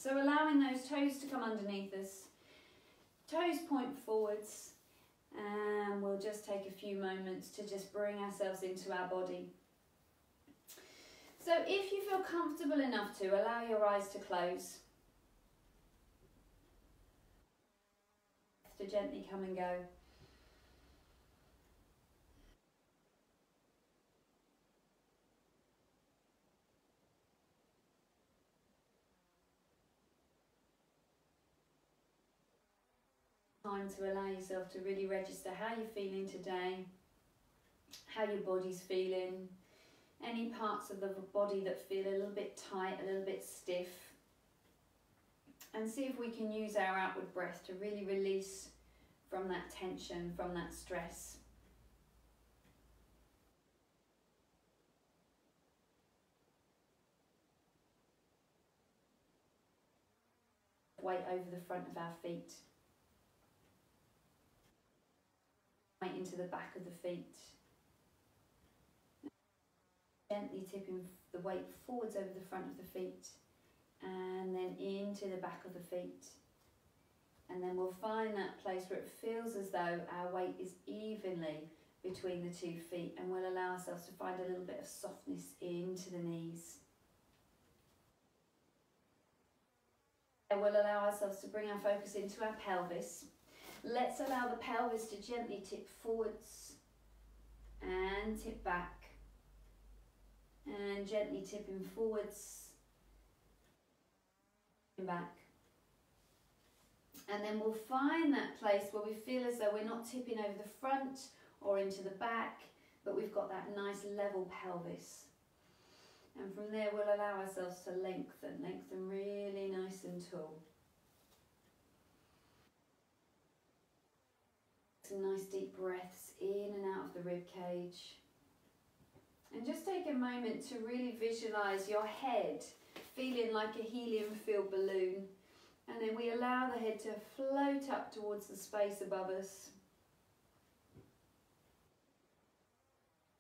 So allowing those toes to come underneath us, toes point forwards, and we'll just take a few moments to just bring ourselves into our body. So if you feel comfortable enough to, allow your eyes to close. To gently come and go. Time to allow yourself to really register how you're feeling today, how your body's feeling, any parts of the body that feel a little bit tight, a little bit stiff, and see if we can use our outward breath to really release from that tension, from that stress. Weight over the front of our feet. Weight into the back of the feet. Gently tipping the weight forwards over the front of the feet and then into the back of the feet. And then we'll find that place where it feels as though our weight is evenly between the 2 feet, and we'll allow ourselves to find a little bit of softness into the knees. And we'll allow ourselves to bring our focus into our pelvis. Let's allow the pelvis to gently tip forwards and tip back. And gently tipping forwards and back. And then we'll find that place where we feel as though we're not tipping over the front or into the back, but we've got that nice level pelvis. And from there we'll allow ourselves to lengthen really nice and tall. Some nice deep breaths in and out of the rib cage. And just take a moment to really visualise your head feeling like a helium-filled balloon. And then we allow the head to float up towards the space above us.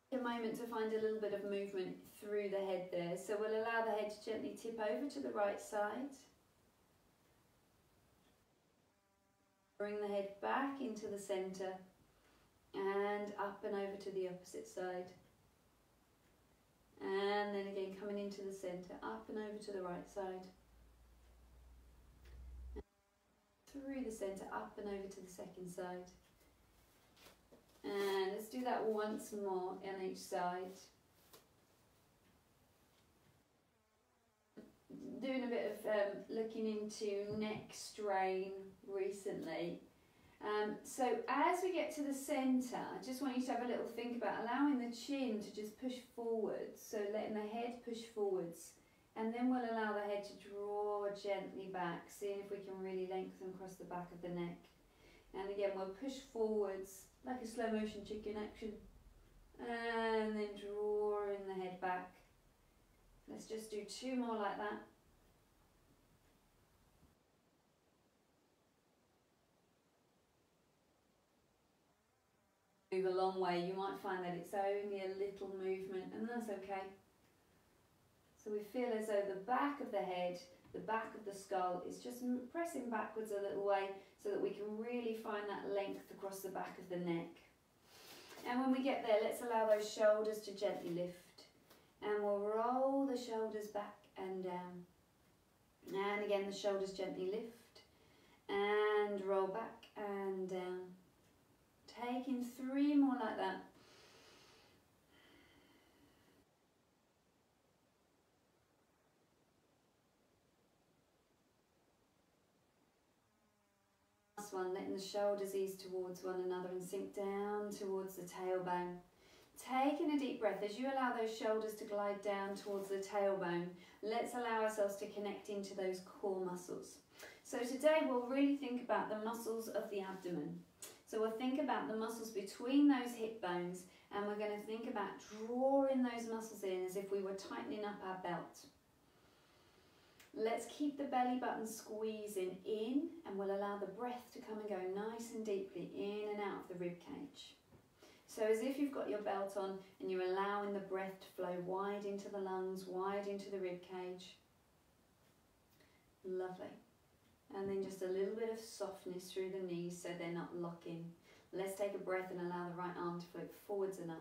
Take a moment to find a little bit of movement through the head there. So we'll allow the head to gently tip over to the right side. Bring the head back into the centre and up and over to the opposite side. And then again coming into the centre, up and over to the right side. Through the centre, up and over to the second side. And let's do that once more on each side. Doing a bit of looking into neck strain recently. So as we get to the centre, I just want you to have a little think about allowing the chin to just push forwards, so letting the head push forwards, and then we'll allow the head to draw gently back, seeing if we can really lengthen across the back of the neck. And again, we'll push forwards like a slow motion chicken action, and then drawing the head back. Let's just do 2 more like that. Move a long way, you might find that it's only a little movement, and that's okay. So we feel as though the back of the head, the back of the skull is just pressing backwards a little way so that we can really find that length across the back of the neck. And when we get there, let's allow those shoulders to gently lift, and we'll roll the shoulders back and down. And again, the shoulders gently lift and roll back and down. Taking 3 more like that. Last one, letting the shoulders ease towards one another and sink down towards the tailbone. Taking a deep breath as you allow those shoulders to glide down towards the tailbone. Let's allow ourselves to connect into those core muscles. So today we'll really think about the muscles of the abdomen. So we'll think about the muscles between those hip bones, and we're going to think about drawing those muscles in as if we were tightening up our belt. Let's keep the belly button squeezing in, and we'll allow the breath to come and go nice and deeply in and out of the rib cage. So as if you've got your belt on and you're allowing the breath to flow wide into the lungs, wide into the rib cage. Lovely. And then just a little bit of softness through the knees so they're not locking. Let's take a breath and allow the right arm to float forwards and up.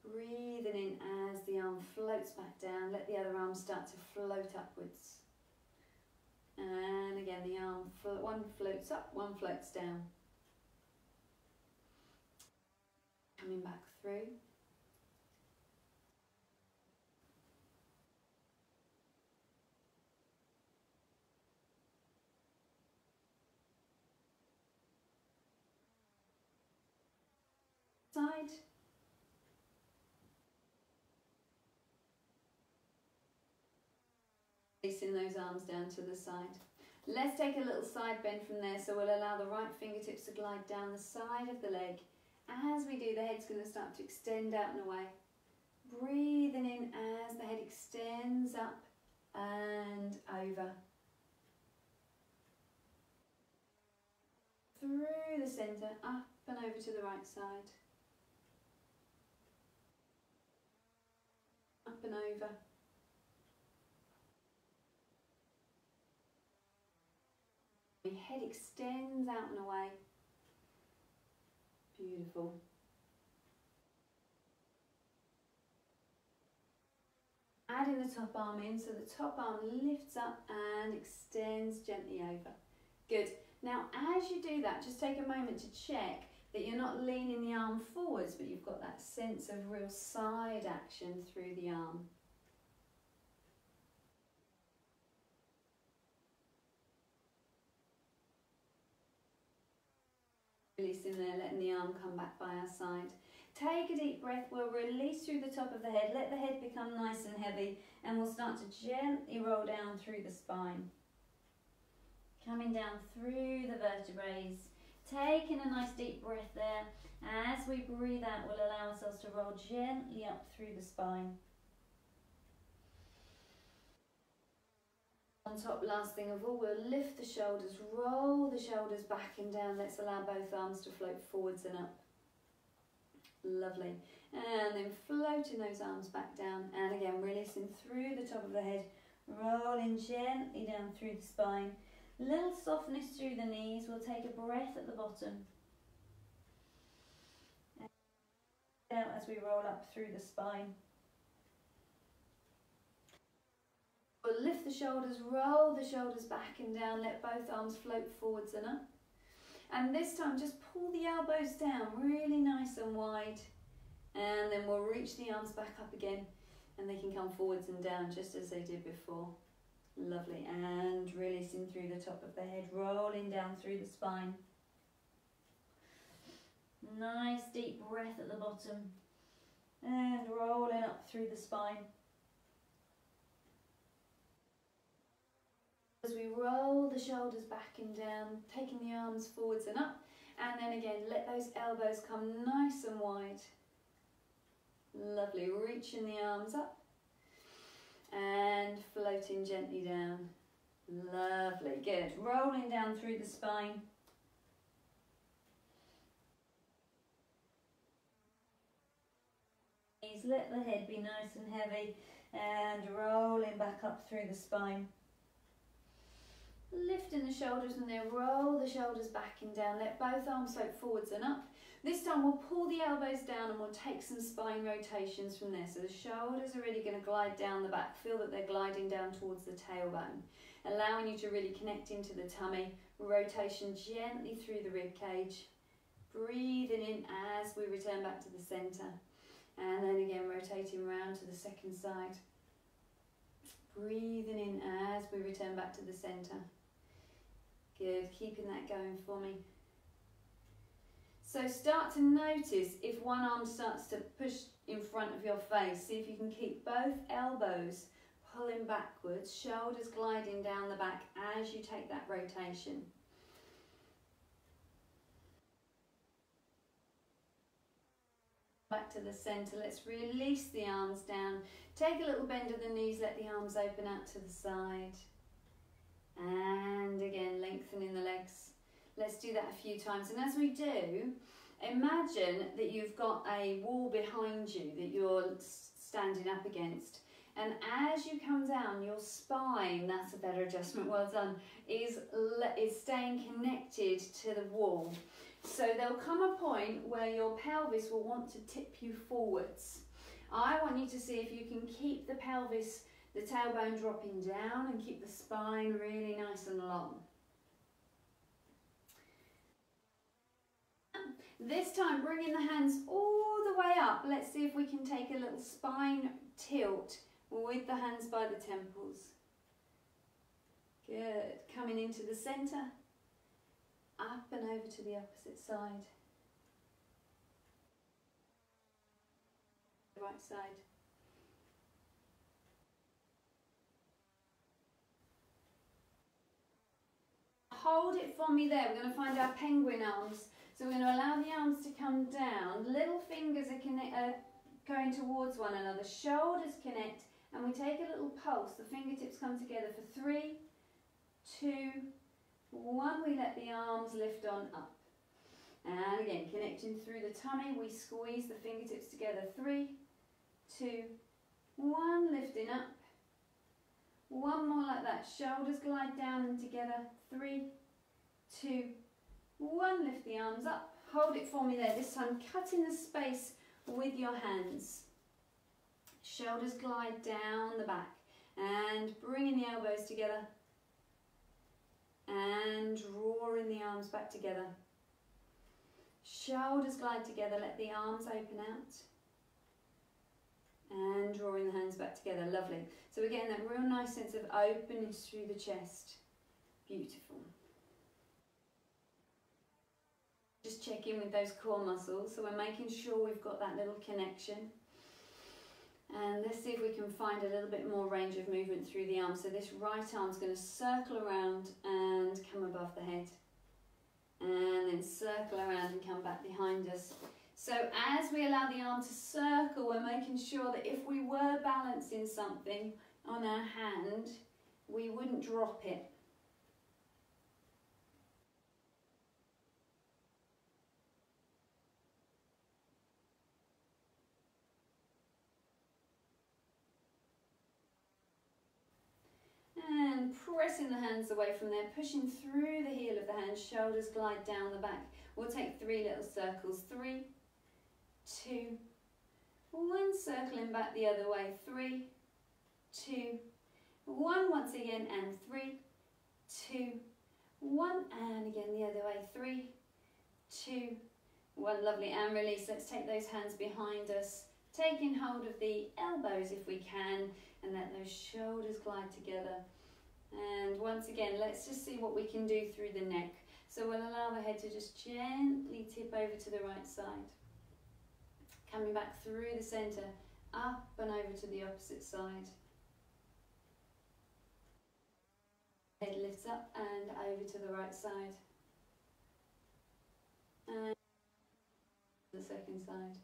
Breathing in as the arm floats back down. Let the other arm start to float upwards. And again, the arm, one floats up, one floats down. Coming back through. Side. Releasing those arms down to the side. Let's take a little side bend from there, so we'll allow the right fingertips to glide down the side of the leg. As we do, the head's going to start to extend out and away. Breathing in as the head extends up and over. Through the centre, up and over to the right side. Up and over. The head extends out and away. Beautiful. Adding the top arm in, so the top arm lifts up and extends gently over. Good. Now, as you do that, just take a moment to check that you're not leaning the arm forwards, but you've got that sense of real side action through the arm. Releasing there, letting the arm come back by our side. Take a deep breath, we'll release through the top of the head, let the head become nice and heavy, and we'll start to gently roll down through the spine. Coming down through the vertebrae, taking a nice deep breath there. As we breathe out, we'll allow ourselves to roll gently up through the spine. On top, last thing of all, we'll lift the shoulders, roll the shoulders back and down. Let's allow both arms to float forwards and up. Lovely. And then floating those arms back down, and again releasing through the top of the head, rolling gently down through the spine. Little softness through the knees. We'll take a breath at the bottom. And out as we roll up through the spine. We'll lift the shoulders, roll the shoulders back and down, let both arms float forwards and up. And this time just pull the elbows down really nice and wide. And then we'll reach the arms back up again, and they can come forwards and down just as they did before. Lovely. And releasing through the top of the head, rolling down through the spine. Nice deep breath at the bottom. And rolling up through the spine. As we roll the shoulders back and down, taking the arms forwards and up, and then again let those elbows come nice and wide. Lovely, reaching the arms up and floating gently down. Lovely, good. Rolling down through the spine. Let the head be nice and heavy and rolling back up through the spine. Lifting the shoulders and then roll the shoulders back and down. Let both arms float forwards and up. This time we'll pull the elbows down and we'll take some spine rotations from there. So the shoulders are really going to glide down the back. Feel that they're gliding down towards the tailbone, allowing you to really connect into the tummy. Rotation gently through the rib cage. Breathing in as we return back to the centre. And then again rotating round to the second side. Breathing in as we return back to the centre. Good, keeping that going for me. So start to notice if one arm starts to push in front of your face. See if you can keep both elbows pulling backwards, shoulders gliding down the back as you take that rotation. Back to the centre, let's release the arms down. Take a little bend of the knees, let the arms open out to the side. And again, lengthening the legs. Let's do that a few times. And as we do, imagine that you've got a wall behind you that you're standing up against. And as you come down, your spine, that's a better adjustment, well done, is staying connected to the wall. So there'll come a point where your pelvis will want to tip you forwards. I want you to see if you can keep the pelvis, the tailbone dropping down, and keep the spine really nice and long. This time, bringing the hands all the way up. Let's see if we can take a little spine tilt with the hands by the temples. Good. Coming into the centre, up and over to the opposite side. Right side. Hold it for me there. We're going to find our penguin arms. So we're going to allow the arms to come down. Little fingers are going towards one another. Shoulders connect, and we take a little pulse. The fingertips come together for 3, 2, 1. We let the arms lift on up. And again, connecting through the tummy, we squeeze the fingertips together. 3, 2, 1. Lifting up. One more like that. Shoulders glide down and together. 3, 2, 1. Lift the arms up. Hold it for me there. This time, cutting the space with your hands. Shoulders glide down the back. And bringing the elbows together. And drawing the arms back together. Shoulders glide together. Let the arms open out. And drawing the hands back together. Lovely. So we're getting that real nice sense of openness through the chest. Beautiful. Just check in with those core muscles. So we're making sure we've got that little connection. And let's see if we can find a little bit more range of movement through the arm. So this right arm's going to circle around and come above the head. And then circle around and come back behind us. So as we allow the arm to circle, we're making sure that if we were balancing something on our hand, we wouldn't drop it. And pressing the hands away from there, pushing through the heel of the hand, shoulders glide down the back. We'll take 3 little circles. 3, 2, 1. Circling back the other way. 3, 2, 1. Once again, and 3, 2, 1. And again the other way. 3, 2, 1. Lovely. And release. Let's take those hands behind us, taking hold of the elbows if we can, and let those shoulders glide together. And once again, let's just see what we can do through the neck. So we'll allow the head to just gently tip over to the right side. Coming back through the centre, up and over to the opposite side. Head lifts up and over to the right side. And the second side.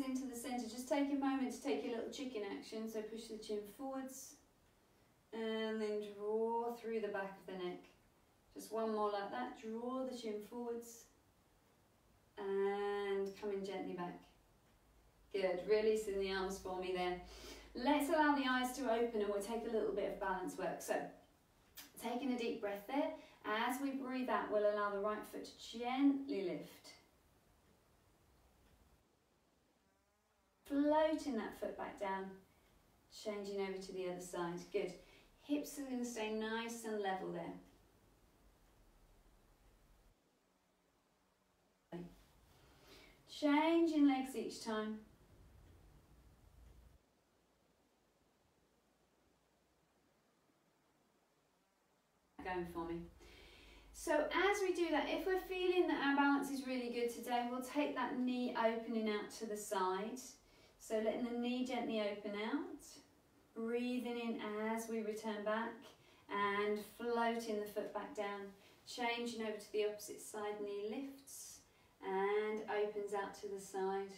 Into the centre, just take a moment to take your little chicken action. So push the chin forwards and then draw through the back of the neck. Just one more like that. Draw the chin forwards and coming gently back. Good. Releasing the arms for me there. Let's allow the eyes to open and we'll take a little bit of balance work. So taking a deep breath there. As we breathe out, we'll allow the right foot to gently lift. Floating that foot back down, changing over to the other side. Good. Hips are going to stay nice and level there. Changing legs each time. Going for me. So as we do that, if we're feeling that our balance is really good today, we'll take that knee opening out to the side. So letting the knee gently open out, breathing in as we return back and floating the foot back down, changing over to the opposite side, knee lifts and opens out to the side.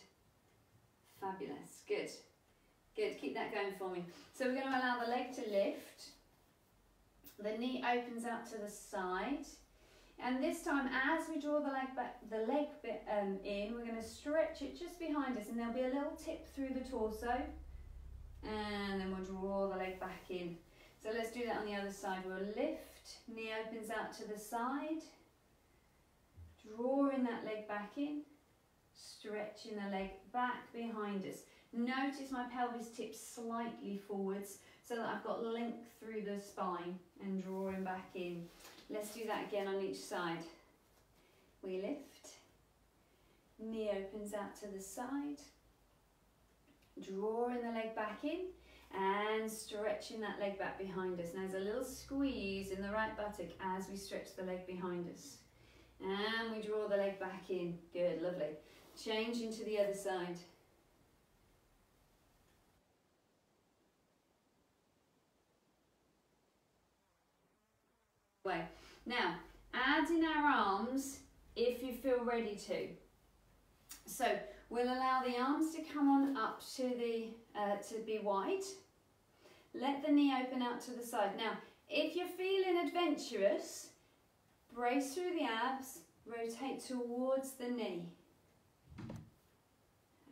Fabulous, good, good, keep that going for me. So we're going to allow the leg to lift, the knee opens out to the side, And this time, as we draw the leg back, the leg bit in, we're going to stretch it just behind us, and there'll be a little tip through the torso, and then we'll draw the leg back in. So let's do that on the other side. We'll lift, knee opens out to the side, drawing that leg back in, stretching the leg back behind us. Notice my pelvis tips slightly forwards so that I've got length through the spine, and drawing back in. Let's do that again on each side. We lift, knee opens out to the side, drawing the leg back in and stretching that leg back behind us. Now there's a little squeeze in the right buttock as we stretch the leg behind us. And we draw the leg back in. Good, lovely. Change into the other side. Way. Now, add in our arms if you feel ready to. So we'll allow the arms to come on up to be wide. Let the knee open out to the side. Now, if you're feeling adventurous, brace through the abs, rotate towards the knee.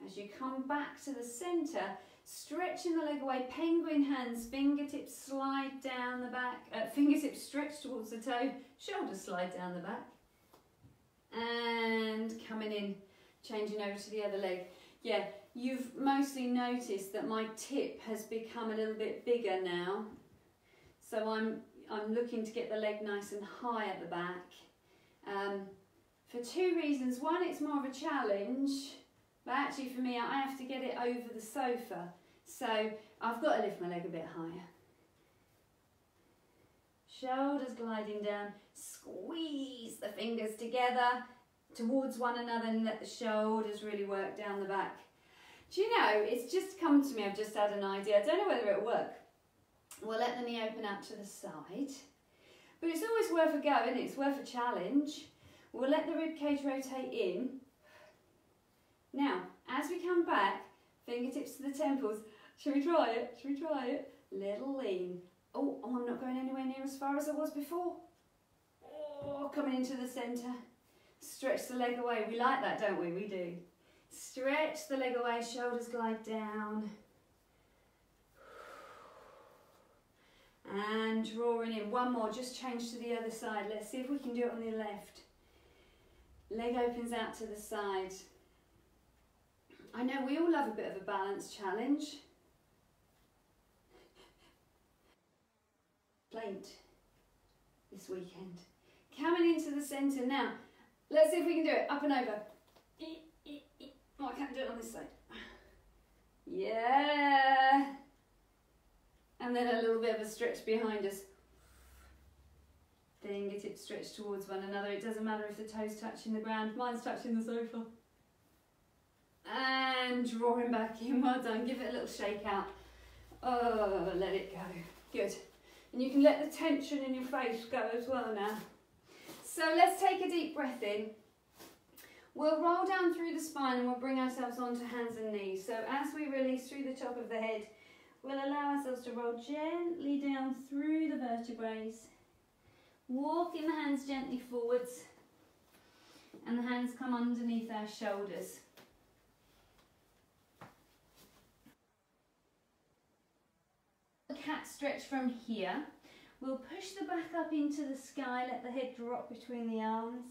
As you come back to the centre, stretching the leg away, penguin hands, fingertips slide down the back, fingertips stretch towards the toe, shoulders slide down the back. And coming in, changing over to the other leg. Yeah, you've mostly noticed that my tip has become a little bit bigger now. So I'm looking to get the leg nice and high at the back. For two reasons. One, it's more of a challenge, but actually for me, I have to get it over the sofa. So I've got to lift my leg a bit higher. Shoulders gliding down, squeeze the fingers together towards one another and let the shoulders really work down the back. Do you know, it's just come to me, I've just had an idea. I don't know whether it'll work. We'll let the knee open out to the side, but it's always worth a go, isn't it? It's worth a challenge. We'll let the rib cage rotate in. Now, as we come back, fingertips to the temples. Shall we try it? Shall we try it? Little lean. Oh, I'm not going anywhere near as far as I was before. Oh, coming into the centre. Stretch the leg away. We like that, don't we? We do. Stretch the leg away, shoulders glide down. And drawing in. One more, just change to the other side. Let's see if we can do it on the left. Leg opens out to the side. I know we all love a bit of a balance challenge. Plaint this weekend. Coming into the centre now. Let's see if we can do it. Up and over. Oh, I can't do it on this side. Yeah. And then a little bit of a stretch behind us. Fingertips stretch towards one another. It doesn't matter if the toes touching the ground. Mine's touching the sofa. And drawing back in. Well done. Give it a little shake out. Oh, let it go. Good. And you can let the tension in your face go as well now. So let's take a deep breath in. We'll roll down through the spine and we'll bring ourselves onto hands and knees. So as we release through the top of the head, we'll allow ourselves to roll gently down through the vertebrae. Walking the hands gently forwards and the hands come underneath our shoulders. Cat stretch from here. We'll push the back up into the sky, let the head drop between the arms,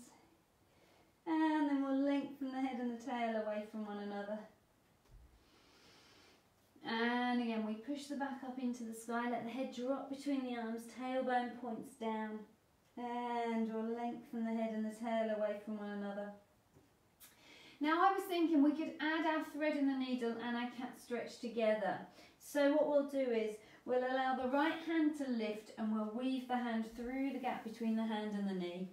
and then we'll lengthen the head and the tail away from one another. And again, we push the back up into the sky, let the head drop between the arms, tailbone points down, and we'll lengthen the head and the tail away from one another. Now I was thinking we could add our thread and the needle and our cat stretch together. So what we'll do is we'll allow the right hand to lift and we'll weave the hand through the gap between the hand and the knee.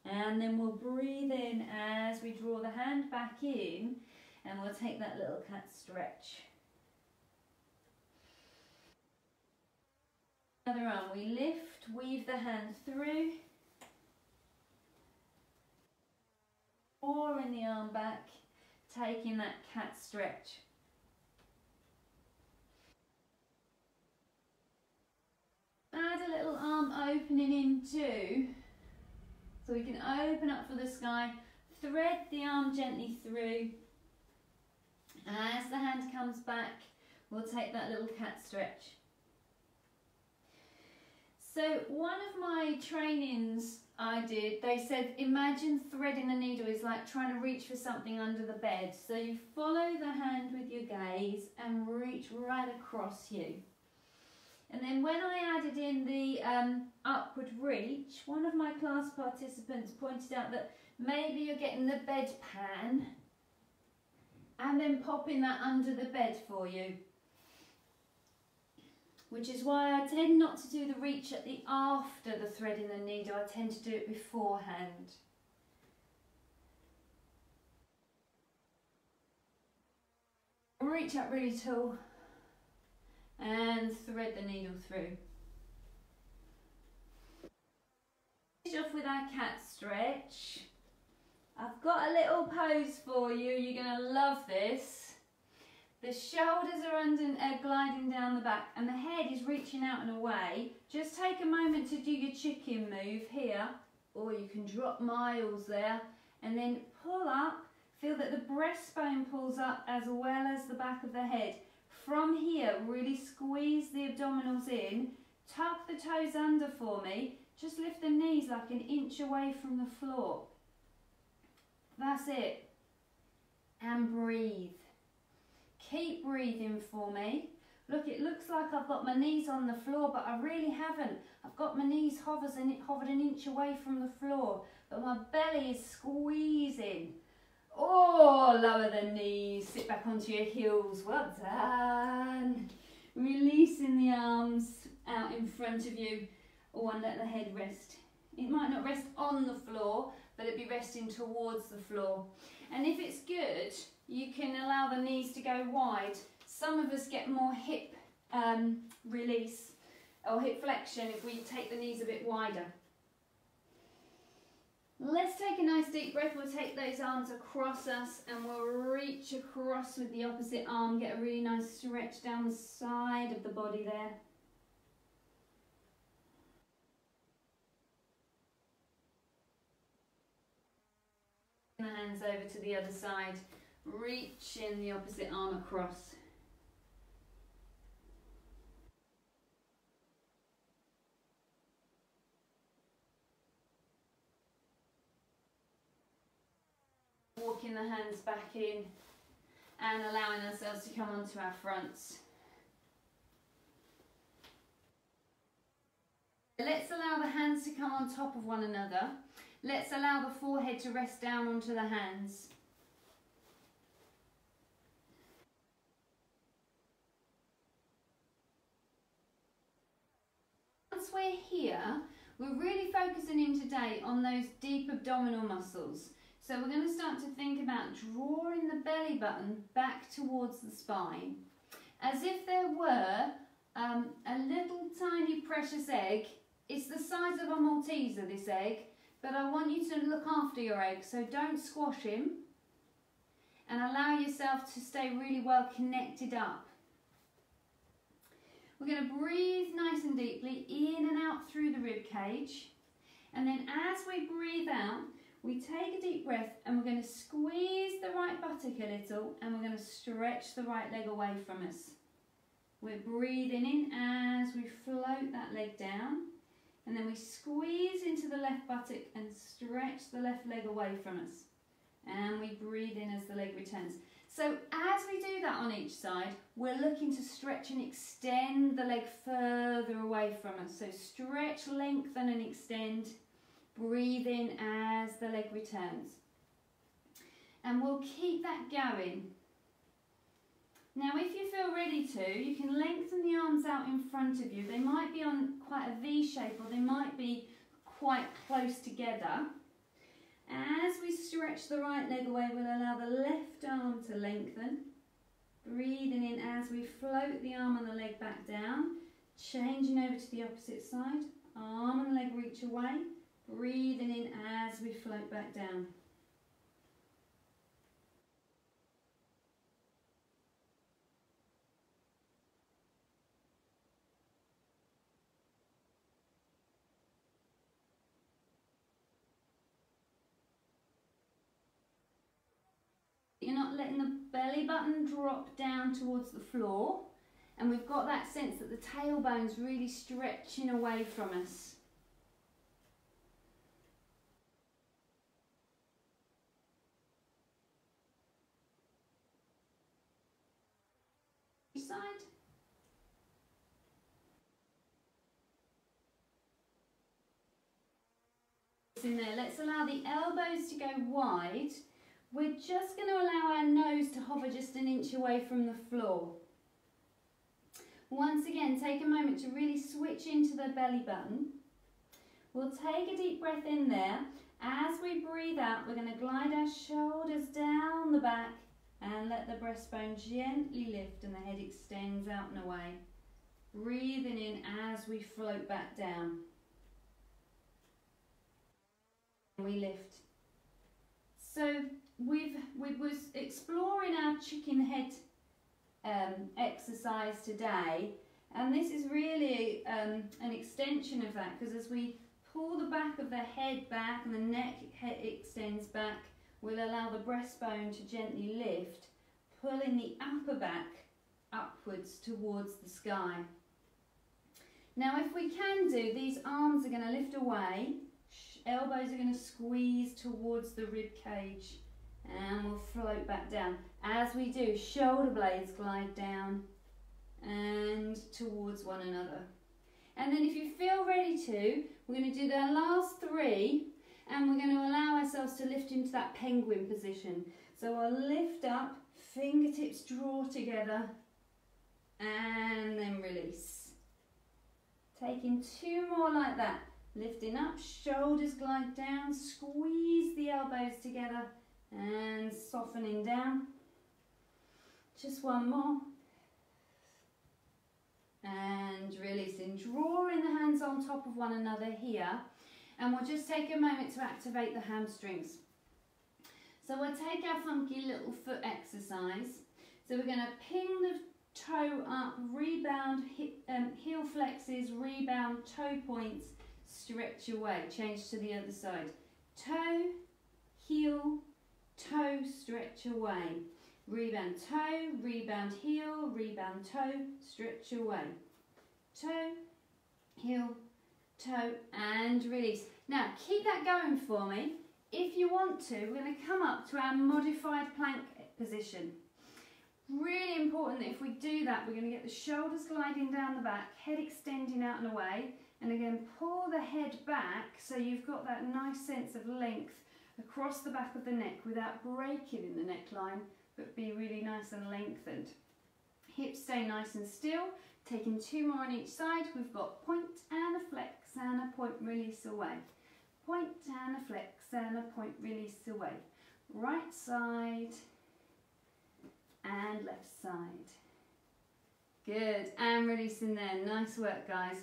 And then we'll breathe in as we draw the hand back in and we'll take that little cat stretch. Other arm, we lift, weave the hand through. Or in the arm back, taking that cat stretch. Add a little arm opening in too. So we can open up for the sky, thread the arm gently through. As the hand comes back, we'll take that little cat stretch. So one of my trainings I did, they said imagine threading a needle is like trying to reach for something under the bed. So you follow the hand with your gaze and reach right across you. And then when I added in the upward reach, one of my class participants pointed out that maybe you're getting the bedpan and then popping that under the bed for you. Which is why I tend not to do the reach at the after the threading the needle, I tend to do it beforehand. Reach up really tall and thread the needle through. Finish off with our cat stretch. I've got a little pose for you, you're going to love this. The shoulders are gliding down the back and the head is reaching out and away. Just take a moment to do your chicken move here, or you can drop miles there, and then pull up. Feel that the breastbone pulls up as well as the back of the head. From here, really squeeze the abdominals in, tuck the toes under for me, just lift the knees like an inch away from the floor. That's it. And breathe. Keep breathing for me. Look, it looks like I've got my knees on the floor, but I really haven't. I've got my knees hovered an inch away from the floor, but my belly is squeezing. Oh, lower the knees, sit back onto your heels, well done. Releasing the arms out in front of you, and let the head rest. It might not rest on the floor, but it'll be resting towards the floor. And if it's good, you can allow the knees to go wide. Some of us get more hip release or hip flexion if we take the knees a bit wider. Let's take a nice deep breath. We'll take those arms across us and we'll reach across with the opposite arm. Get a really nice stretch down the side of the body there. The hands over to the other side. Reaching the opposite arm across. Walking the hands back in and allowing ourselves to come onto our fronts. Let's allow the hands to come on top of one another. Let's allow the forehead to rest down onto the hands. Once we're here, we're really focusing in today on those deep abdominal muscles. So we're going to start to think about drawing the belly button back towards the spine, as if there were a little tiny precious egg. It's the size of a Malteser, this egg, but I want you to look after your egg, so don't squash him and allow yourself to stay really well connected up. We're going to breathe nice and deeply in and out through the rib cage, and then as we breathe out, we take a deep breath and we're going to squeeze the right buttock a little and we're going to stretch the right leg away from us. We're breathing in as we float that leg down, and then we squeeze into the left buttock and stretch the left leg away from us. And we breathe in as the leg returns. So as we do that on each side, we're looking to stretch and extend the leg further away from us. So stretch, lengthen and extend. Breathe in as the leg returns. And we'll keep that going. Now if you feel ready to, you can lengthen the arms out in front of you. They might be on quite a V shape, or they might be quite close together. As we stretch the right leg away, we'll allow the left arm to lengthen. Breathing in as we float the arm and the leg back down. Changing over to the opposite side. Arm and leg reach away. Breathing in as we float back down. you're not letting the belly button drop down towards the floor. And we've got that sense that the tailbone's really stretching away from us. Side. In there, let's allow the elbows to go wide. We're just going to allow our nose to hover just an inch away from the floor. Once again, take a moment to really switch into the belly button. We'll take a deep breath in there. As we breathe out, we're going to glide our shoulders down the back and let the breastbone gently lift and the head extends out and away. Breathing in as we float back down. We lift. So we was exploring our chicken head exercise today, and this is really an extension of that, because as we pull the back of the head back and the neck extends back, we'll allow the breastbone to gently lift, pulling the upper back upwards towards the sky. Now if we can do, these arms are going to lift away, elbows are going to squeeze towards the rib cage, and we'll float back down. As we do, shoulder blades glide down and towards one another. And then if you feel ready to, we're going to do the last three, and we're going to allow ourselves to lift into that penguin position. So I'll lift up, fingertips draw together, and then release. Taking two more like that. Lifting up, shoulders glide down, squeeze the elbows together, and softening down. Just one more. And releasing, drawing the hands on top of one another here. And we'll just take a moment to activate the hamstrings. So we'll take our funky little foot exercise. So we're going to ping the toe up, rebound, heel flexes, rebound, toe points, stretch away, change to the other side. Toe, heel, toe, stretch away. Rebound toe, rebound heel, rebound toe, stretch away. Toe, heel, toe, and release. Now keep that going for me. If you want to, we're going to come up to our modified plank position. Really important that if we do that, we're going to get the shoulders gliding down the back, head extending out and away, and again pull the head back so you've got that nice sense of length across the back of the neck without breaking in the neckline, but be really nice and lengthened. Hips stay nice and still, taking two more on each side. We've got point and a flex and a point, release away. Point and a flex and a point, release away. Right side and left side. Good, and releasing there. Nice work, guys.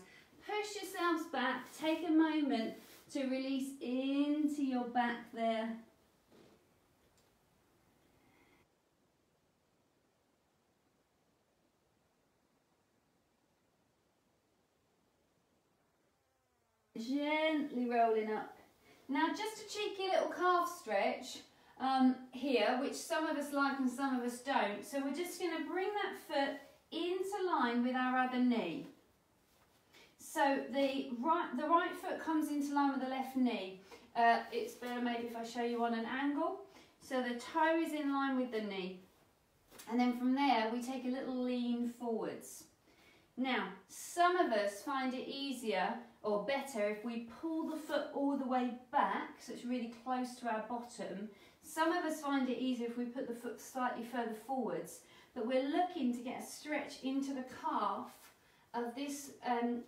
Push yourselves back, take a moment to release into your back there. Gently rolling up. Now just a cheeky little calf stretch here, which some of us like and some of us don't. So we're just going to bring that foot into line with our other knee. So the right foot comes into line with the left knee. It's better maybe if I show you on an angle. So the toe is in line with the knee. And then from there we take a little lean forwards. Now, some of us find it easier or better if we pull the foot all the way back, so it's really close to our bottom. Some of us find it easier if we put the foot slightly further forwards, but we're looking to get a stretch into the calf of this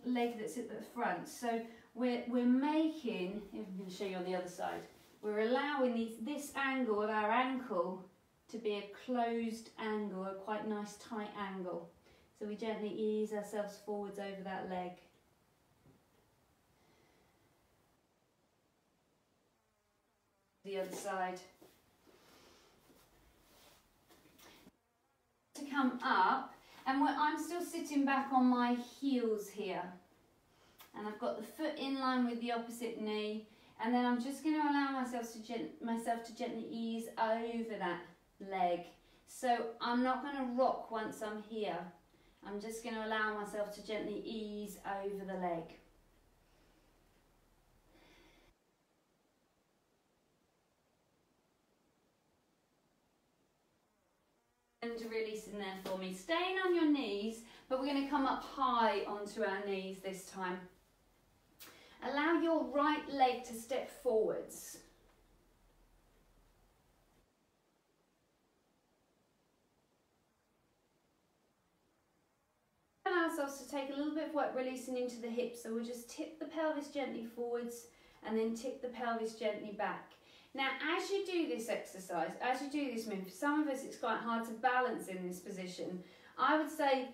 leg that's at the front. So we're making, I'm going to show you on the other side, we're allowing this angle of our ankle to be a closed angle, a quite nice tight angle. So we gently ease ourselves forwards over that leg. The other side. To come up, and I'm still sitting back on my heels here. And I've got the foot in line with the opposite knee. And then I'm just going to allow myself to gently ease over that leg. So I'm not going to rock once I'm here. I'm just going to allow myself to gently ease over the leg. And to release in there for me. Staying on your knees, but we're going to come up high onto our knees this time. Allow your right leg to step forwards. Allow ourselves to take a little bit of work releasing into the hips, so we'll just tip the pelvis gently forwards and then tip the pelvis gently back. Now, as you do this exercise, as you do this move, for some of us it's quite hard to balance in this position. I would say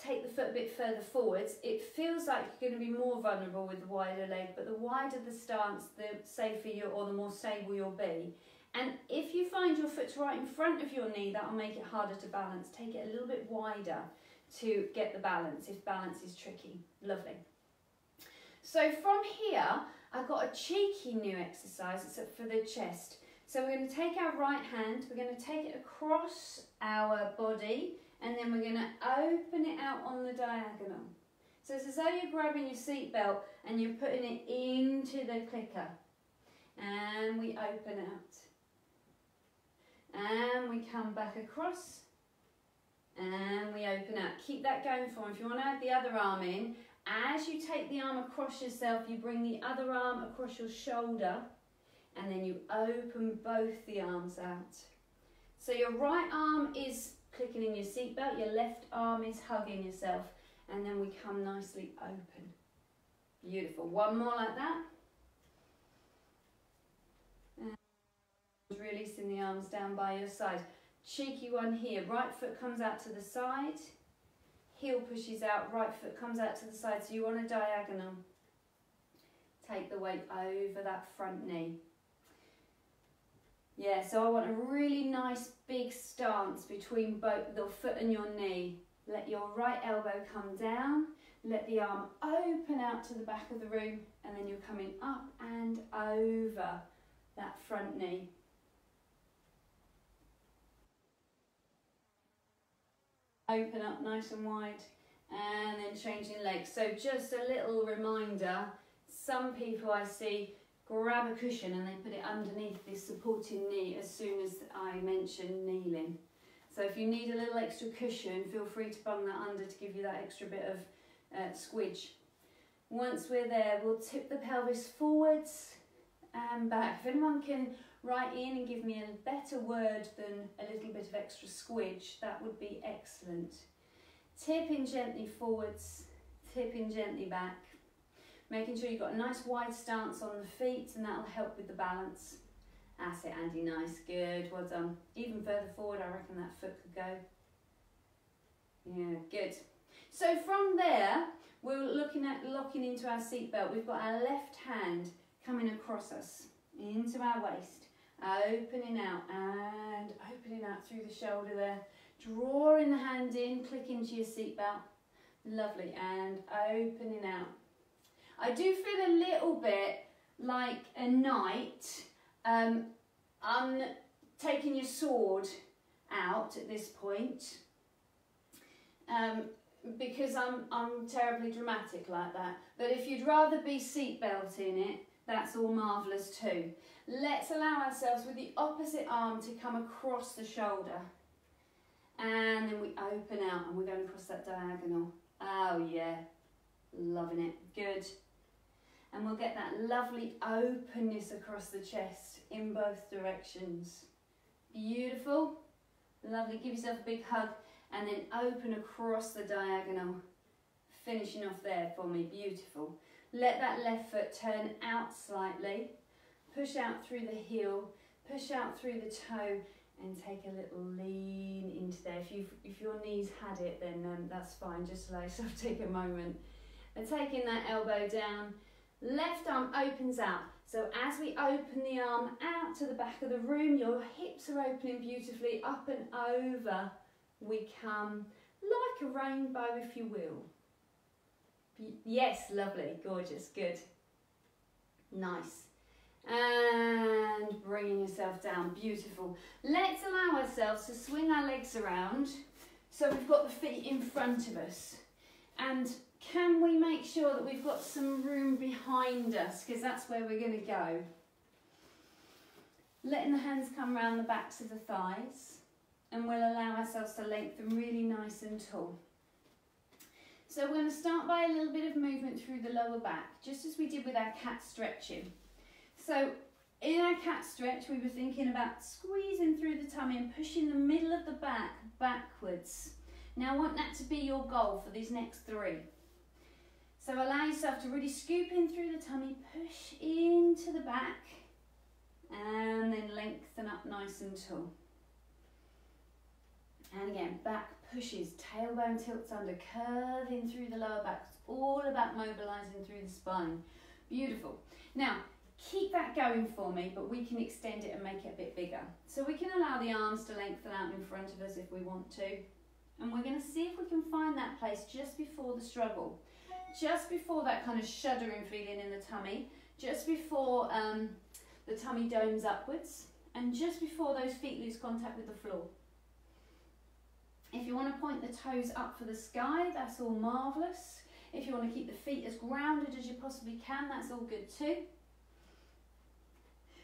take the foot a bit further forwards. It feels like you're going to be more vulnerable with the wider leg, but the wider the stance, the safer you, or the more stable you'll be. And if you find your foot's right in front of your knee, that'll make it harder to balance. Take it a little bit wider to get the balance, if balance is tricky. Lovely. So from here, I've got a cheeky new exercise. It's for the chest. So we're going to take our right hand, we're going to take it across our body, and then we're going to open it out on the diagonal. So it's as though you're grabbing your seatbelt and you're putting it into the clicker. And we open out. And we come back across. And we open out. Keep that going for me. If you want to add the other arm in, as you take the arm across yourself, you bring the other arm across your shoulder, and then you open both the arms out. So your right arm is clicking in your seatbelt, your left arm is hugging yourself, and then we come nicely open. Beautiful. One more like that. And releasing the arms down by your side. Cheeky one here. Right foot comes out to the side. Heel pushes out, right foot comes out to the side, so you want a diagonal. Take the weight over that front knee. Yeah, so I want a really nice big stance between both the foot and your knee. Let your right elbow come down, let the arm open out to the back of the room, and then you're coming up and over that front knee. Open up nice and wide, and then changing legs. So just a little reminder, some people I see grab a cushion and they put it underneath this supporting knee as soon as I mention kneeling. So if you need a little extra cushion, feel free to bung that under to give you that extra bit of squidge. Once we're there, we'll tip the pelvis forwards and back. If anyone can write in and give me a better word than a little bit of extra squidge, that would be excellent. Tipping gently forwards, tipping gently back. Making sure you've got a nice wide stance on the feet, and that'll help with the balance. That's it, Andy, nice, good, well done. Even further forward, I reckon that foot could go. Yeah, good. So from there, we're looking at locking into our seatbelt. We've got our left hand coming across us, into our waist, opening out and opening out through the shoulder there. Drawing the hand in, click into your seatbelt. Lovely, and opening out. I do feel a little bit like a knight. I'm taking your sword out at this point because I'm terribly dramatic like that. But if you'd rather be seatbelt in it, that's all marvellous too. Let's allow ourselves with the opposite arm to come across the shoulder. And then we open out and we're going across that diagonal. Oh yeah, loving it, good. And we'll get that lovely openness across the chest in both directions. Beautiful, lovely, give yourself a big hug and then open across the diagonal. Finishing off there for me, beautiful. Let that left foot turn out slightly, push out through the heel, push out through the toe, and take a little lean into there. If your knees had it, then that's fine, just allow yourself to take a moment. And taking that elbow down, left arm opens out. So as we open the arm out to the back of the room, your hips are opening beautifully, up and over. We come like a rainbow, if you will. Yes, lovely, gorgeous, good. Nice. And bringing yourself down, beautiful. Let's allow ourselves to swing our legs around so we've got the feet in front of us. And can we make sure that we've got some room behind us, because that's where we're going to go. Letting the hands come around the backs of the thighs, and we'll allow ourselves to lengthen really nice and tall. So we're going to start by a little bit of movement through the lower back, just as we did with our cat stretching. So in our cat stretch, we were thinking about squeezing through the tummy and pushing the middle of the back backwards. Now I want that to be your goal for these next 3. So allow yourself to really scoop in through the tummy, push into the back, and then lengthen up nice and tall. And again, back pushes, tailbone tilts under, curving through the lower back. It's all about mobilising through the spine. Beautiful. Now, keep that going for me, but we can extend it and make it a bit bigger. So we can allow the arms to lengthen out in front of us if we want to. And we're going to see if we can find that place just before the struggle. Just before that kind of shuddering feeling in the tummy. Just before the tummy domes upwards. And just before those feet lose contact with the floor. If you want to point the toes up for the sky, that's all marvellous. If you want to keep the feet as grounded as you possibly can, that's all good too.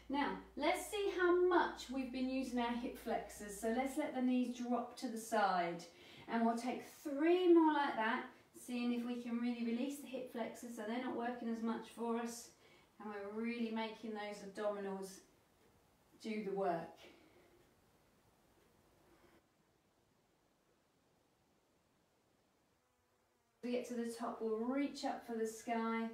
Now, let's see how much we've been using our hip flexors. So let's let the knees drop to the side. And we'll take 3 more like that, seeing if we can really release the hip flexors so they're not working as much for us. And we're really making those abdominals do the work. As we get to the top, we'll reach up for the sky.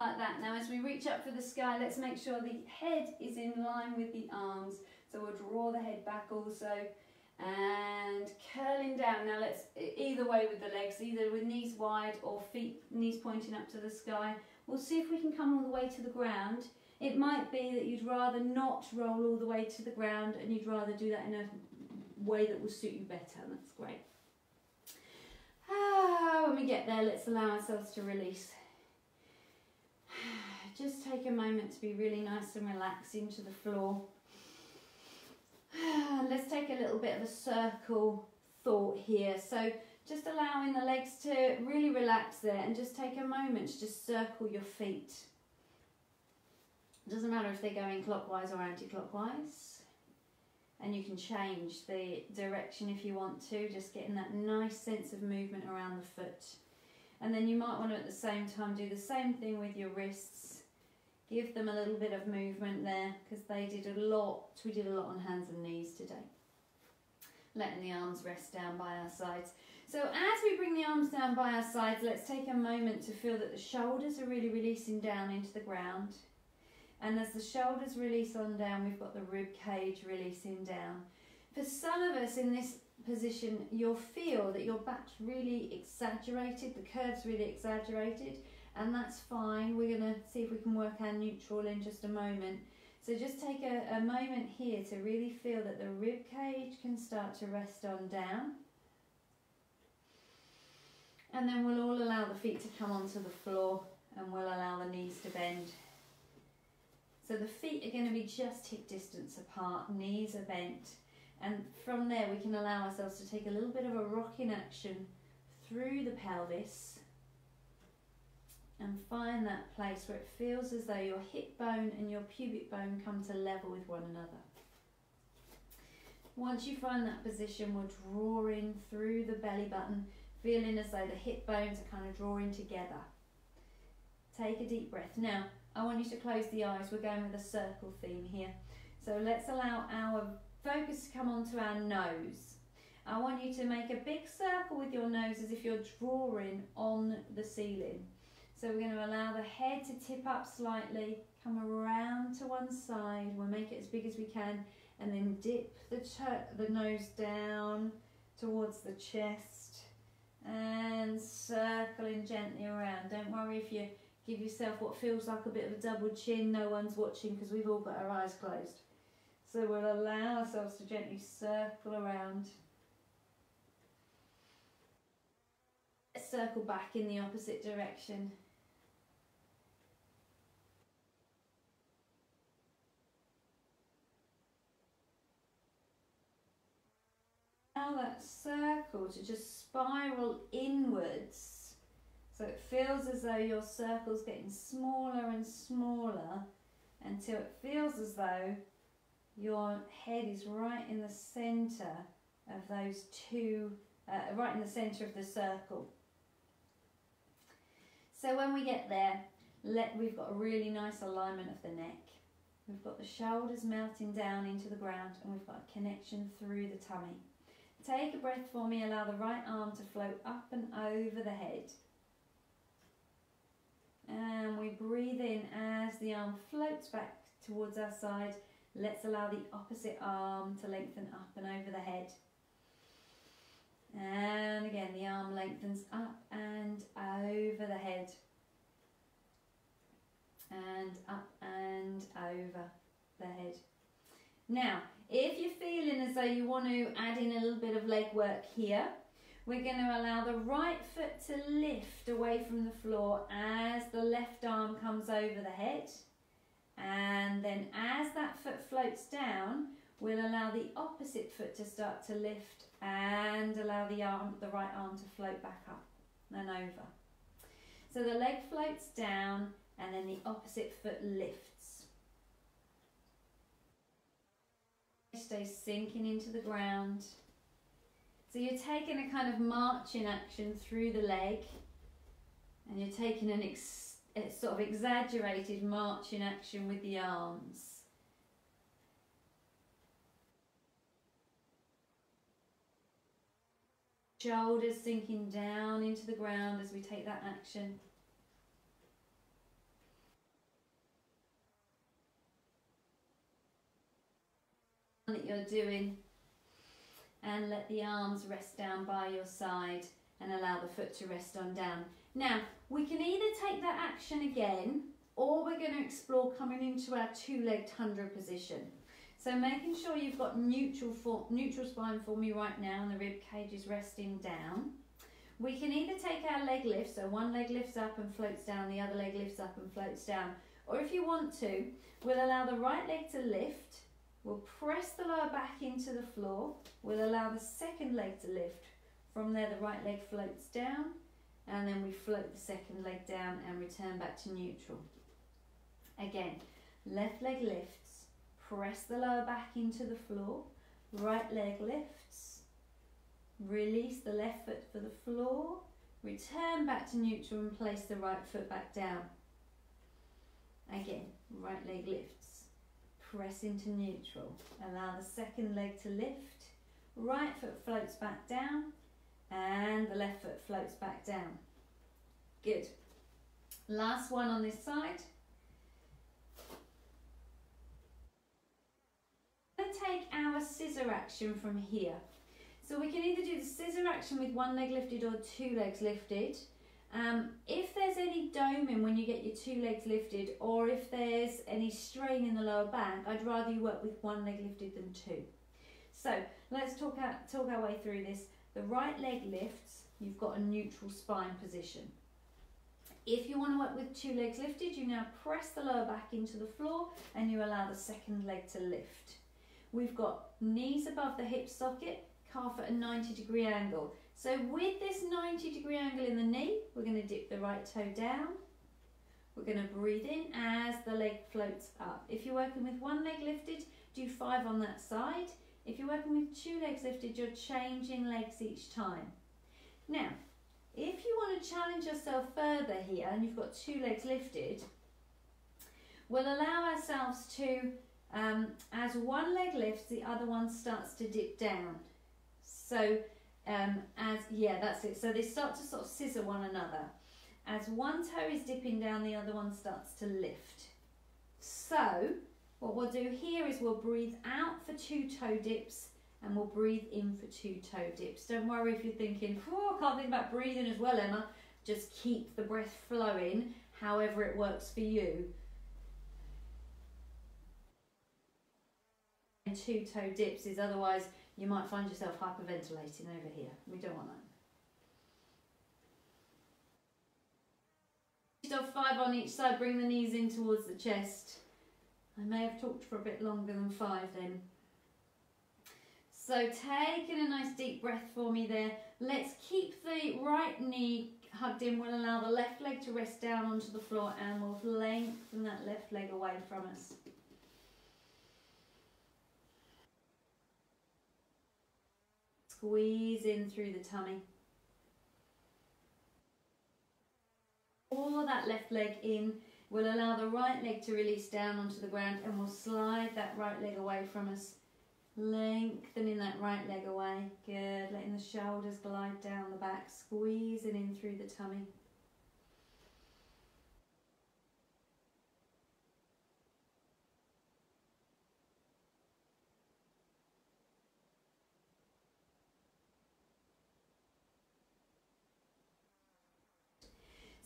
Like that. Now as we reach up for the sky, let's make sure the head is in line with the arms. So we'll draw the head back also and curling down. Now let's, either way with the legs, either with knees wide or knees pointing up to the sky. We'll see if we can come all the way to the ground. It might be that you'd rather not roll all the way to the ground and you'd rather do that in a way that will suit you better. That's great. When we get there, let's allow ourselves to release. Just take a moment to be really nice and relaxed into the floor. Let's take a little bit of a circle thought here. So just allowing the legs to really relax there and just take a moment to just circle your feet. It doesn't matter if they're going clockwise or anti-clockwise. And you can change the direction if you want to, just getting that nice sense of movement around the foot. And then you might want to at the same time do the same thing with your wrists. Give them a little bit of movement there because they did a lot. We did a lot on hands and knees today. Letting the arms rest down by our sides. So as we bring the arms down by our sides, let's take a moment to feel that the shoulders are really releasing down into the ground. And as the shoulders release on down, we've got the rib cage releasing down. For some of us in this position, you'll feel that your back's really exaggerated, the curve's really exaggerated, and that's fine. We're going to see if we can work our neutral in just a moment. So just take a moment here to really feel that the rib cage can start to rest on down. And then we'll all allow the feet to come onto the floor and we'll allow the knees to bend. So the feet are going to be just hip distance apart, knees are bent. And from there we can allow ourselves to take a little bit of a rocking action through the pelvis and find that place where it feels as though your hip bone and your pubic bone come to level with one another. Once you find that position, we're drawing through the belly button, feeling as though the hip bones are kind of drawing together. Take a deep breath. Now, I want you to close the eyes. We're going with a circle theme here. So let's allow our focus to come onto our nose. I want you to make a big circle with your nose as if you're drawing on the ceiling. So we're going to allow the head to tip up slightly, come around to one side. We'll make it as big as we can and then dip the nose down towards the chest and circling gently around. Don't worry if you give yourself what feels like a bit of a double chin. No one's watching because we've all got our eyes closed. So we'll allow ourselves to gently circle around. Circle back in the opposite direction. allow that circle to just spiral inwards. So it feels as though your circle's getting smaller and smaller until it feels as though your head is right in the centre of those two, right in the centre of the circle. So when we get there, we've got a really nice alignment of the neck. We've got the shoulders melting down into the ground, and we've got a connection through the tummy. Take a breath for me, allow the right arm to float up and over the head. And we breathe in as the arm floats back towards our side. Let's allow the opposite arm to lengthen up and over the head. And again, the arm lengthens up and over the head. And up and over the head. Now, if you're feeling as though you want to add in a little bit of leg work here, we're going to allow the right foot to lift away from the floor as the left arm comes over the head. And then as that foot floats down, we'll allow the opposite foot to start to lift and allow the right arm to float back up and over. So the leg floats down and then the opposite foot lifts. Stay sinking into the ground. So you're taking a kind of marching action through the leg, and you're taking a sort of exaggerated marching action with the arms. Shoulders sinking down into the ground as we take that action. That you're doing, and let the arms rest down by your side and allow the foot to rest on down. Now we can either take that action again, or we're going to explore coming into our two-legged tundra position. So making sure you've got neutral spine for me right now, and the rib cage is resting down. We can either take our leg lift, so one leg lifts up and floats down, the other leg lifts up and floats down, or if you want to, we'll allow the right leg to lift. We'll press the lower back into the floor. We'll allow the second leg to lift. From there, the right leg floats down, and then we float the second leg down and return back to neutral. Again, left leg lifts. Press the lower back into the floor. Right leg lifts. Release the left foot for the floor. Return back to neutral and place the right foot back down. Again, right leg lifts. Press into neutral. Allow the second leg to lift. Right foot floats back down and the left foot floats back down. Good. Last one on this side. We're going to take our scissor action from here. So we can either do the scissor action with one leg lifted or two legs lifted. If there's any doming when you get your two legs lifted, or if there's any strain in the lower back, I'd rather you work with one leg lifted than two. So let's talk our way through this. The right leg lifts, you've got a neutral spine position. If you want to work with two legs lifted, you now press the lower back into the floor and you allow the second leg to lift. We've got knees above the hip socket, calf at a 90-degree angle. So with this 90-degree angle in the knee, we're going to dip the right toe down. We're going to breathe in as the leg floats up. If you're working with one leg lifted, do 5 on that side. If you're working with two legs lifted, you're changing legs each time. Now, if you want to challenge yourself further here, and you've got two legs lifted, we'll allow ourselves to, as one leg lifts, the other one starts to dip down. So, that's it. So they start to sort of scissor one another. As one toe is dipping down, the other one starts to lift. So what we'll do here is we'll breathe out for 2 toe dips and we'll breathe in for 2 toe dips. Don't worry if you're thinking, oh, I can't think about breathing as well, Emma. Just keep the breath flowing however it works for you. And 2 toe dips is otherwise you might find yourself hyperventilating over here. We don't want that. Still 5 on each side, bring the knees in towards the chest. I may have talked for a bit longer than 5 then. So taking a nice deep breath for me there. Let's keep the right knee hugged in. We'll allow the left leg to rest down onto the floor and we'll lengthen that left leg away from us. Squeeze in through the tummy. Pull that left leg in. We'll allow the right leg to release down onto the ground and we'll slide that right leg away from us. Lengthening that right leg away. Good. Letting the shoulders glide down the back. Squeezing in through the tummy.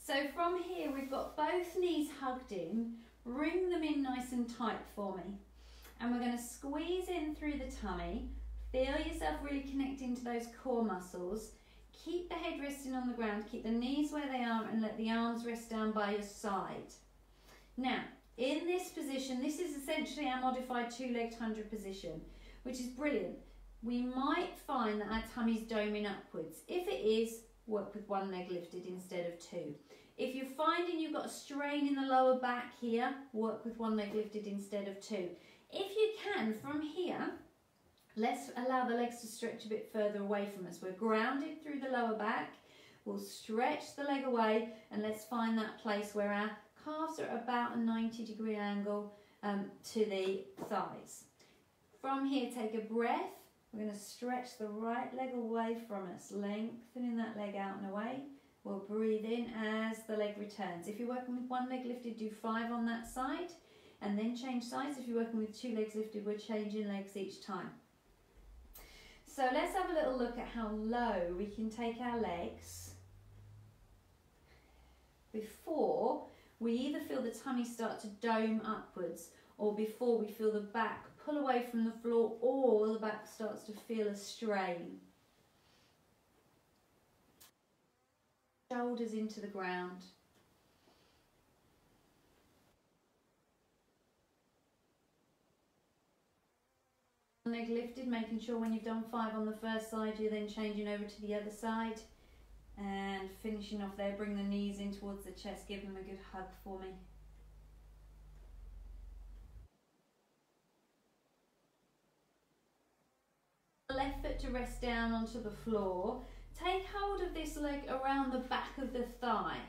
So from here we've got both knees hugged in. Bring them in nice and tight for me. And we're going to squeeze in through the tummy. Feel yourself really connecting to those core muscles. Keep the head resting on the ground. Keep the knees where they are and let the arms rest down by your side. Now, in this position, this is essentially our modified two-legged 100 position, which is brilliant. We might find that our tummy's doming upwards. If it is, work with one leg lifted instead of two. If you're finding you've got a strain in the lower back here, work with one leg lifted instead of two. If you can, from here, let's allow the legs to stretch a bit further away from us. We're grounded through the lower back. We'll stretch the leg away and let's find that place where our calves are at about a 90-degree angle to the thighs. From here, take a breath. We're going to stretch the right leg away from us, lengthening that leg out and away. We'll breathe in as the leg returns. If you're working with one leg lifted, do 5 on that side. And then change sides. If you're working with 2 legs lifted, we're changing legs each time. So let's have a little look at how low we can take our legs before we either feel the tummy start to dome upwards or before we feel the back pull away from the floor or the back starts to feel a strain. Shoulders into the ground. Leg lifted, making sure when you've done 5 on the first side, you're then changing over to the other side. And finishing off there, bring the knees in towards the chest, give them a good hug for me. Left foot to rest down onto the floor. Take hold of this leg around the back of the thigh.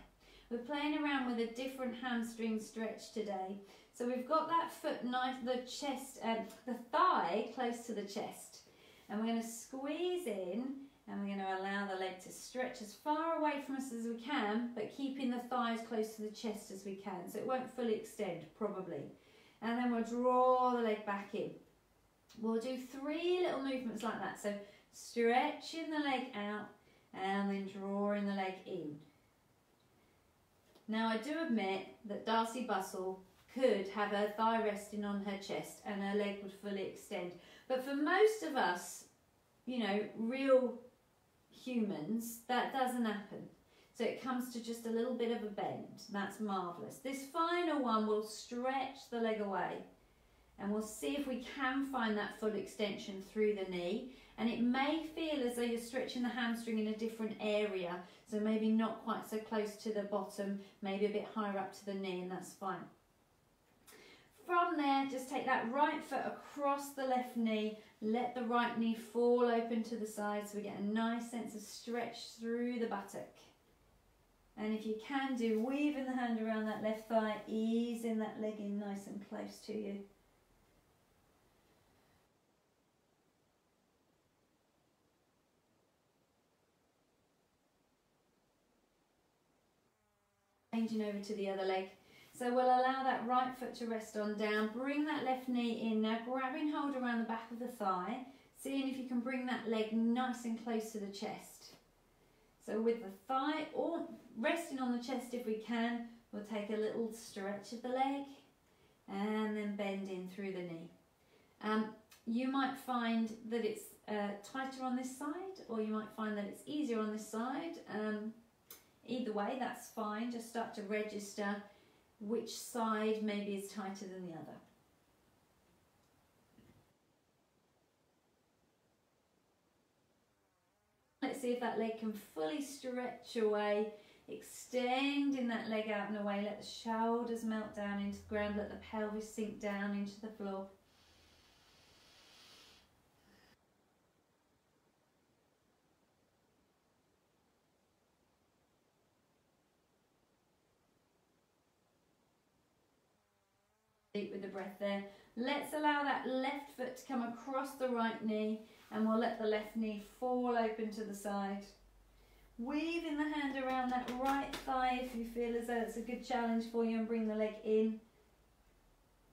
We're playing around with a different hamstring stretch today. So we've got that foot nice, the chest, the thigh close to the chest. And we're going to squeeze in and we're going to allow the leg to stretch as far away from us as we can, but keeping the thighs close to the chest as we can. So it won't fully extend, probably. And then we'll draw the leg back in. We'll do 3 little movements like that. So stretching the leg out and then drawing the leg in. Now I do admit that Darcy Bustle could have her thigh resting on her chest and her leg would fully extend. But for most of us, you know, real humans, that doesn't happen. So it comes to just a little bit of a bend. That's marvellous. This final one will stretch the leg away and we'll see if we can find that full extension through the knee. And it may feel as though you're stretching the hamstring in a different area. So maybe not quite so close to the bottom, maybe a bit higher up to the knee, and that's fine. From there, just take that right foot across the left knee. Let the right knee fall open to the side so we get a nice sense of stretch through the buttock. And if you can do, weaving the hand around that left thigh, easing that leg in nice and close to you. Changing over to the other leg. So we'll allow that right foot to rest on down. Bring that left knee in now, grabbing hold around the back of the thigh. Seeing if you can bring that leg nice and close to the chest. So with the thigh or resting on the chest if we can, we'll take a little stretch of the leg and then bend in through the knee. You might find that it's tighter on this side, or you might find that it's easier on this side. Either way, that's fine. Just start to register which side maybe is tighter than the other. Let's see if that leg can fully stretch away, extending that leg out and away. Let the shoulders melt down into the ground, let the pelvis sink down into the floor. Deep with the breath there. Let's allow that left foot to come across the right knee, and we'll let the left knee fall open to the side. Weaving the hand around that right thigh if you feel as though it's a good challenge for you, and bring the leg in.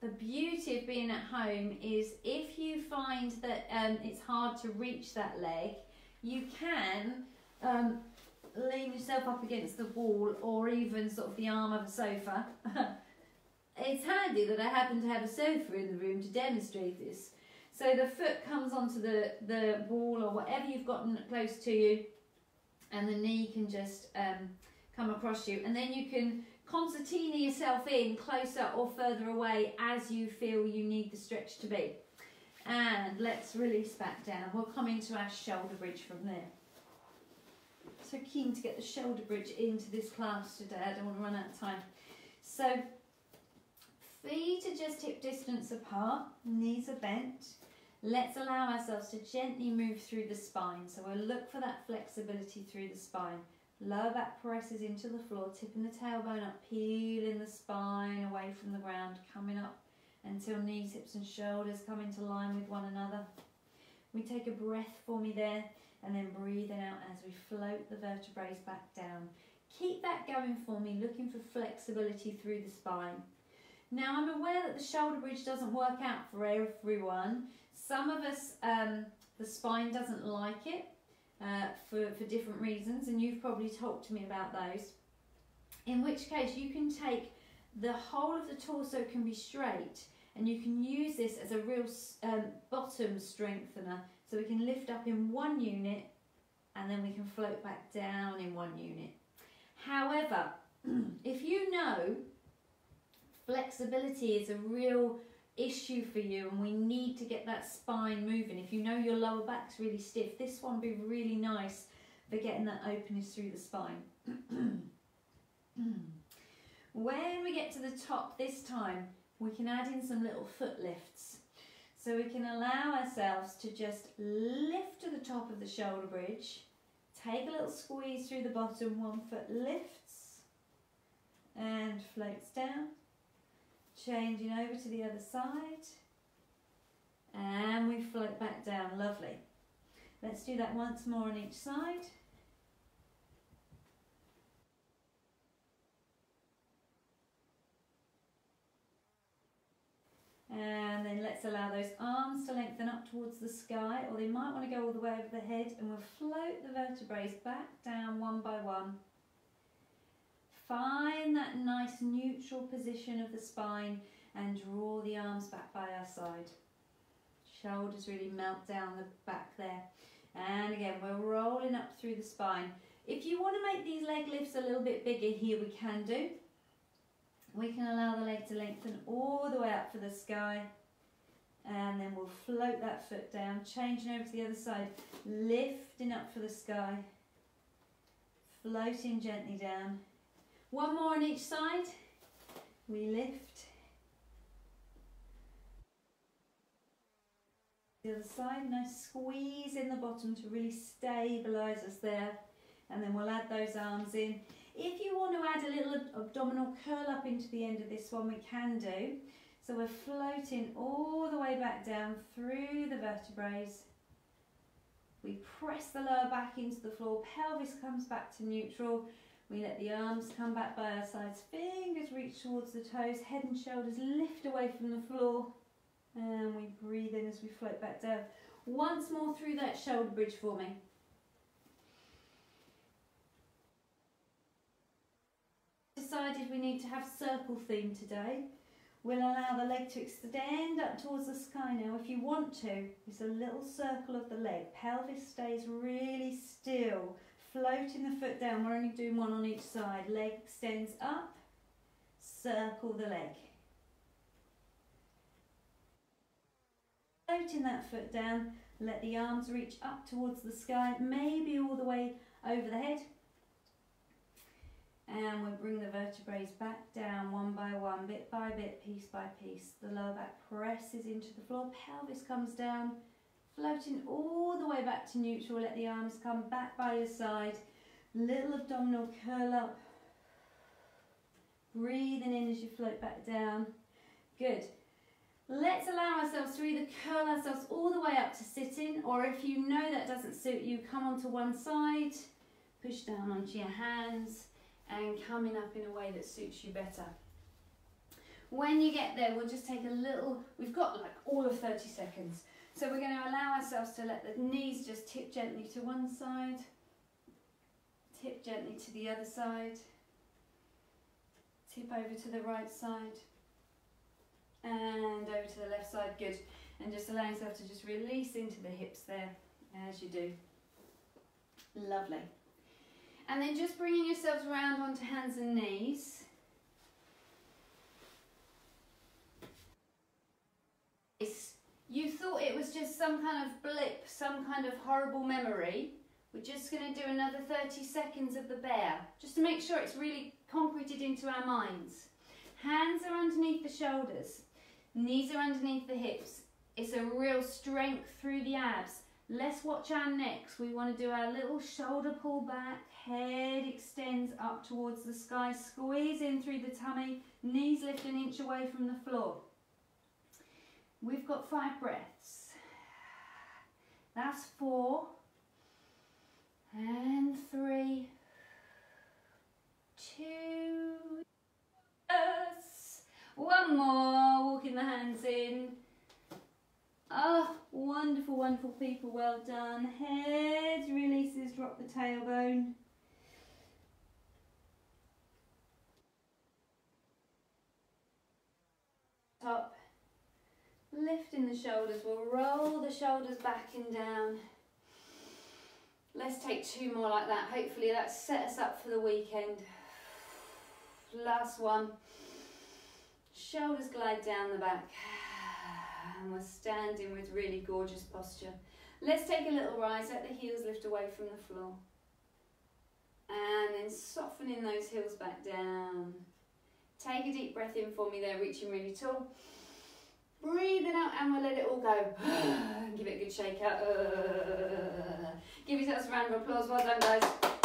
The beauty of being at home is if you find that it's hard to reach that leg, you can lean yourself up against the wall or even sort of the arm of a sofa. It's handy that I happen to have a sofa in the room to demonstrate this. So the foot comes onto the wall or whatever you've got close to you, and the knee can just come across you. And then you can concertina yourself in closer or further away as you feel you need the stretch to be. And let's release back down. We'll come into our shoulder bridge from there. So keen to get the shoulder bridge into this class today. I don't want to run out of time. So feet are just hip distance apart, knees are bent. Let's allow ourselves to gently move through the spine. So we'll look for that flexibility through the spine. Lower back presses into the floor, tipping the tailbone up, peeling the spine away from the ground, coming up until knees, hips and shoulders come into line with one another. We take a breath for me there, and then breathing out as we float the vertebrae back down. Keep that going for me, looking for flexibility through the spine. Now I'm aware that the shoulder bridge doesn't work out for everyone. Some of us, the spine doesn't like it for different reasons, and you've probably talked to me about those. In which case you can take the whole of the torso can be straight, and you can use this as a real bottom strengthener. So we can lift up in one unit and then we can float back down in one unit. However, if you know flexibility is a real issue for you and we need to get that spine moving, if you know your lower back's really stiff, this one would be really nice for getting that openness through the spine. When we get to the top this time, we can add in some little foot lifts. So we can allow ourselves to just lift to the top of the shoulder bridge, take a little squeeze through the bottom, one foot lifts and floats down, changing over to the other side, and we float back down. Lovely. Let's do that once more on each side. And then let's allow those arms to lengthen up towards the sky, or they might want to go all the way over the head, and we'll float the vertebrae back down one by one. Find that nice neutral position of the spine and draw the arms back by our side. Shoulders really melt down the back there. And again, we're rolling up through the spine. If you want to make these leg lifts a little bit bigger here, we can do. We can allow the leg to lengthen all the way up for the sky, and then we'll float that foot down, changing over to the other side, lifting up for the sky, floating gently down. One more on each side. We lift. The other side, nice squeeze in the bottom to really stabilise us there, and then we'll add those arms in. If you want to add a little abdominal curl up into the end of this one, we can do. So we're floating all the way back down through the vertebrae. We press the lower back into the floor, pelvis comes back to neutral. We let the arms come back by our sides, fingers reach towards the toes, head and shoulders lift away from the floor. And we breathe in as we float back down. Once more through that shoulder bridge for me. Decided we need to have circle theme today. We'll allow the leg to extend up towards the sky now. If you want to, it's a little circle of the leg. Pelvis stays really still. Floating the foot down. We're only doing one on each side. Leg extends up. Circle the leg. Floating that foot down, let the arms reach up towards the sky, maybe all the way over the head. And we'll bring the vertebrae back down one by one, bit by bit, piece by piece. The lower back presses into the floor, pelvis comes down, floating all the way back to neutral. Let the arms come back by your side. Little abdominal curl up. Breathing in as you float back down. Good. Let's allow ourselves to either curl ourselves all the way up to sitting, or if you know that doesn't suit you, come onto one side, push down onto your hands, and coming up in a way that suits you better. When you get there, we'll just take a little, we've got like all of 30 seconds. So we're going to allow ourselves to let the knees just tip gently to one side, tip gently to the other side, tip over to the right side, and over to the left side. Good. And just allow yourself to just release into the hips there as you do. Lovely. And then just bringing yourselves around onto hands and knees. You thought it was just some kind of blip, some kind of horrible memory. We're just going to do another 30 seconds of the bear, just to make sure it's really concreted into our minds. Hands are underneath the shoulders, knees are underneath the hips. It's a real strength through the abs. Let's watch our necks. We want to do our little shoulder pull back, head extends up towards the sky, squeeze in through the tummy, knees lift an inch away from the floor. We've got 5 breaths. That's 4 and 3, 2, yes. One more, walking the hands in. Oh, wonderful, wonderful people, well done. Head releases, drop the tailbone. Top. Lifting the shoulders, we'll roll the shoulders back and down. Let's take 2 more like that. Hopefully that set us up for the weekend. Last one. Shoulders glide down the back. And we're standing with really gorgeous posture. Let's take a little rise, let the heels lift away from the floor. And then softening those heels back down. Take a deep breath in for me there, reaching really tall. Breathing out, and we'll let it all go. Give it a good shake out. Give yourselves a round of applause. Well done, guys.